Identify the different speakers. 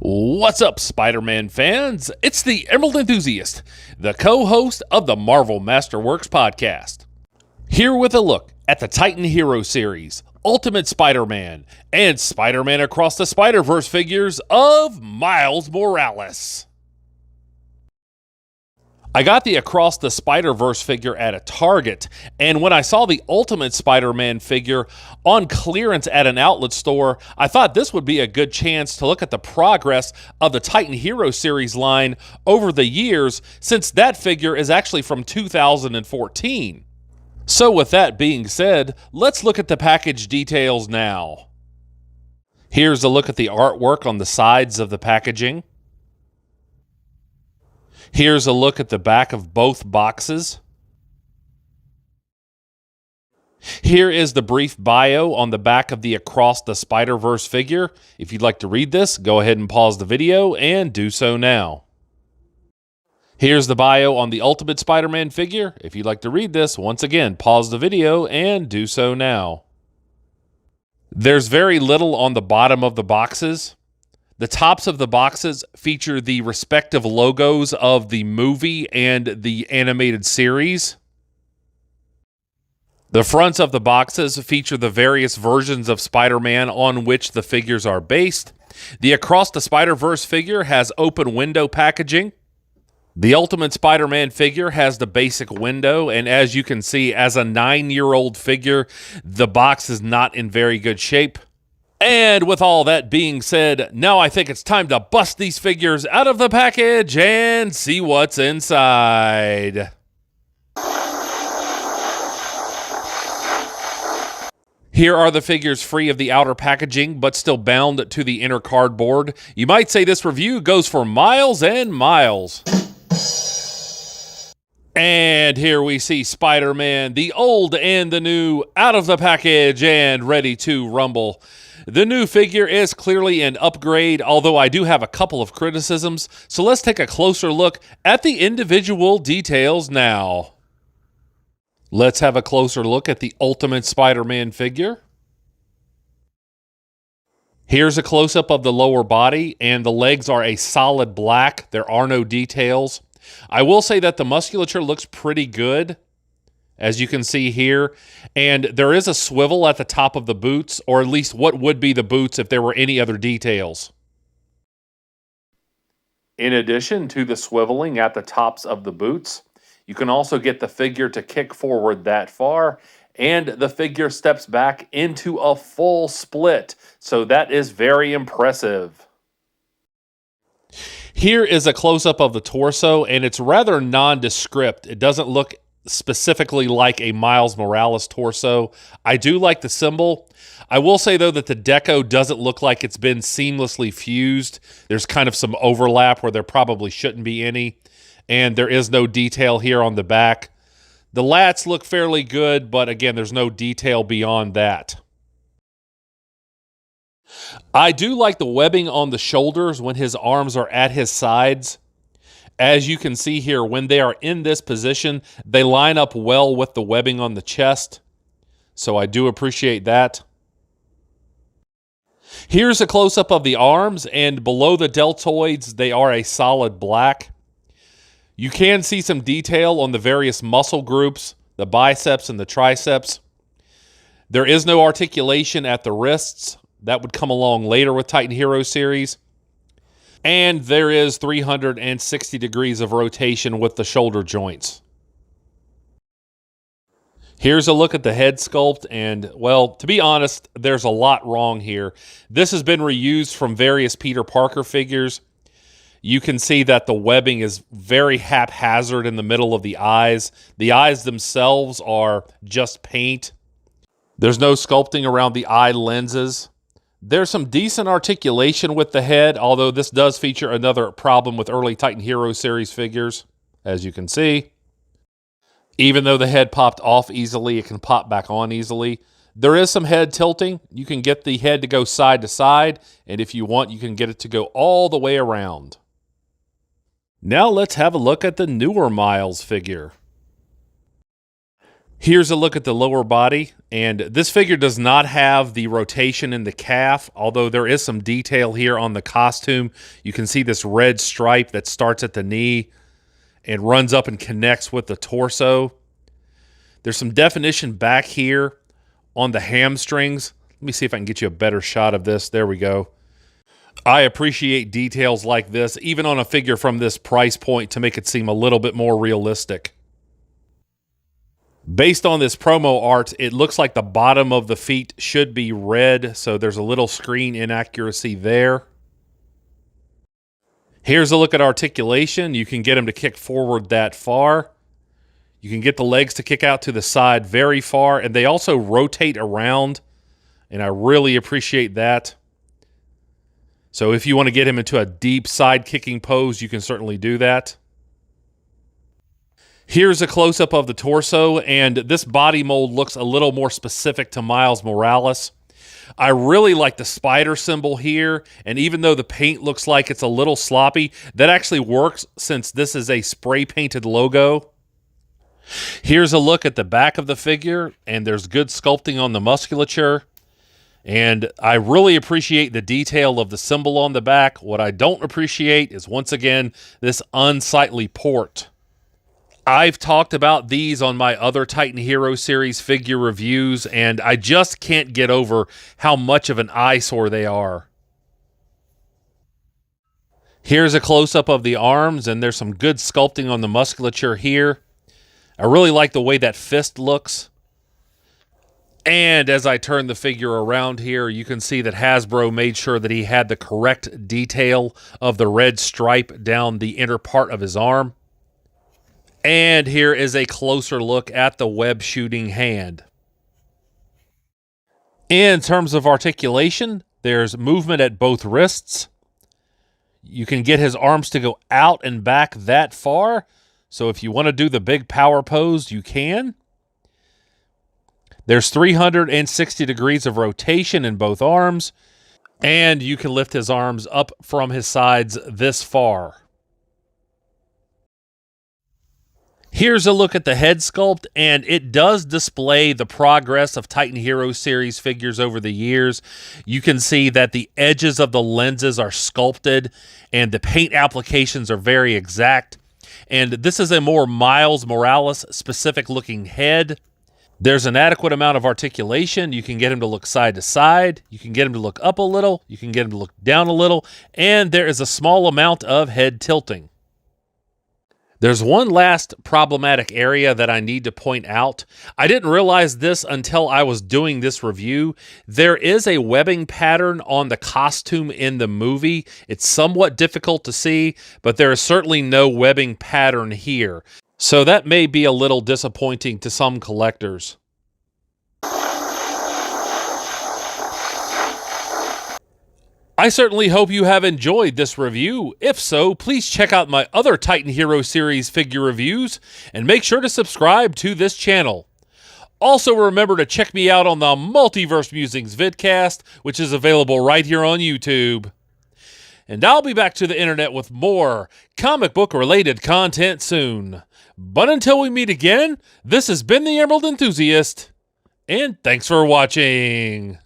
Speaker 1: What's up, Spider-Man fans? It's the Emerald Enthusiast, the co-host of the Marvel Masterworks podcast. Here with a look at the Titan Hero series, Ultimate Spider-Man, and Spider-Man Across the Spider-Verse figures of Miles Morales. I got the Across the Spider-Verse figure at a Target, and when I saw the Ultimate Spider-Man figure on clearance at an outlet store, I thought this would be a good chance to look at the progress of the Titan Hero series line over the years, since that figure is actually from 2014. So with that being said, let's look at the package details now. Here's a look at the artwork on the sides of the packaging. Here's a look at the back of both boxes. Here is the brief bio on the back of the Across the Spider-Verse figure. If you'd like to read this, go ahead and pause the video and do so now. Here's the bio on the Ultimate Spider-Man figure. If you'd like to read this, once again, pause the video and do so now. There's very little on the bottom of the boxes. The tops of the boxes feature the respective logos of the movie and the animated series. The fronts of the boxes feature the various versions of Spider-Man on which the figures are based. The Across the Spider-Verse figure has open window packaging. The Ultimate Spider-Man figure has the basic window, and as you can see, as a 9-year-old figure, the box is not in very good shape. And with all that being said, now I think it's time to bust these figures out of the package and see what's inside. Here are the figures free of the outer packaging, but still bound to the inner cardboard. You might say this review goes for miles and miles. And here we see Spider-Man, the old and the new, out of the package and ready to rumble. The new figure is clearly an upgrade, although I do have a couple of criticisms, so let's take a closer look at the individual details now. Let's have a closer look at the Ultimate Spider-Man figure. Here's a close-up of the lower body, and the legs are a solid black. There are no details. I will say that the musculature looks pretty good, as you can see here, and there is a swivel at the top of the boots, or at least what would be the boots if there were any other details. In addition to the swiveling at the tops of the boots, you can also get the figure to kick forward that far, and the figure steps back into a full split, so that is very impressive. Here is a close-up of the torso, and it's rather nondescript. It doesn't look specifically like a Miles Morales torso. I do like the symbol. I will say, though, that the deco doesn't look like it's been seamlessly fused. There's kind of some overlap where there probably shouldn't be any, and there is no detail here on the back. The lats look fairly good, but again, there's no detail beyond that. I do like the webbing on the shoulders when his arms are at his sides. As you can see here, when they are in this position, they line up well with the webbing on the chest. So I do appreciate that. Here's a close-up of the arms, and below the deltoids, they are a solid black. You can see some detail on the various muscle groups, the biceps and the triceps. There is no articulation at the wrists. That would come along later with Titan Hero series. And there is 360 degrees of rotation with the shoulder joints. Here's a look at the head sculpt, and, well, to be honest, there's a lot wrong here. This has been reused from various Peter Parker figures. You can see that the webbing is very haphazard in the middle of the eyes. The eyes themselves are just paint. There's no sculpting around the eye lenses. There's some decent articulation with the head, although this does feature another problem with early Titan Hero series figures, as you can see. Even though the head popped off easily, it can pop back on easily. There is some head tilting. You can get the head to go side to side, and if you want, you can get it to go all the way around. Now let's have a look at the newer Miles figure. Here's a look at the lower body, and this figure does not have the rotation in the calf, although there is some detail here on the costume. You can see this red stripe that starts at the knee and runs up and connects with the torso. There's some definition back here on the hamstrings. Let me see if I can get you a better shot of this. There we go. I appreciate details like this, even on a figure from this price point, to make it seem a little bit more realistic. Based on this promo art, it looks like the bottom of the feet should be red, so there's a little screen inaccuracy there. Here's a look at articulation. You can get him to kick forward that far. You can get the legs to kick out to the side very far, and they also rotate around, and I really appreciate that. So if you want to get him into a deep side kicking pose, you can certainly do that. Here's a close-up of the torso, and this body mold looks a little more specific to Miles Morales. I really like the spider symbol here, and even though the paint looks like it's a little sloppy, that actually works since this is a spray-painted logo. Here's a look at the back of the figure, and there's good sculpting on the musculature. And I really appreciate the detail of the symbol on the back. What I don't appreciate is, once again, this unsightly port. I've talked about these on my other Titan Hero series figure reviews, and I just can't get over how much of an eyesore they are. Here's a close-up of the arms, and there's some good sculpting on the musculature here. I really like the way that fist looks. And as I turn the figure around here, you can see that Hasbro made sure that he had the correct detail of the red stripe down the inner part of his arm. And here is a closer look at the web shooting hand. In terms of articulation, there's movement at both wrists. You can get his arms to go out and back that far. So if you want to do the big power pose, you can. There's 360 degrees of rotation in both arms. And you can lift his arms up from his sides this far. Here's a look at the head sculpt, and it does display the progress of Titan Hero series figures over the years. You can see that the edges of the lenses are sculpted, and the paint applications are very exact. And this is a more Miles Morales specific looking head. There's an adequate amount of articulation. You can get him to look side to side. You can get him to look up a little. You can get him to look down a little. And there is a small amount of head tilting. There's one last problematic area that I need to point out. I didn't realize this until I was doing this review. There is a webbing pattern on the costume in the movie. It's somewhat difficult to see, but there is certainly no webbing pattern here. So that may be a little disappointing to some collectors. I certainly hope you have enjoyed this review. If so, please check out my other Titan Hero series figure reviews and make sure to subscribe to this channel. Also remember to check me out on the Multiverse Musings vidcast, which is available right here on YouTube. And I'll be back to the internet with more comic book related content soon. But until we meet again, this has been the Emerald Enthusiast, and thanks for watching.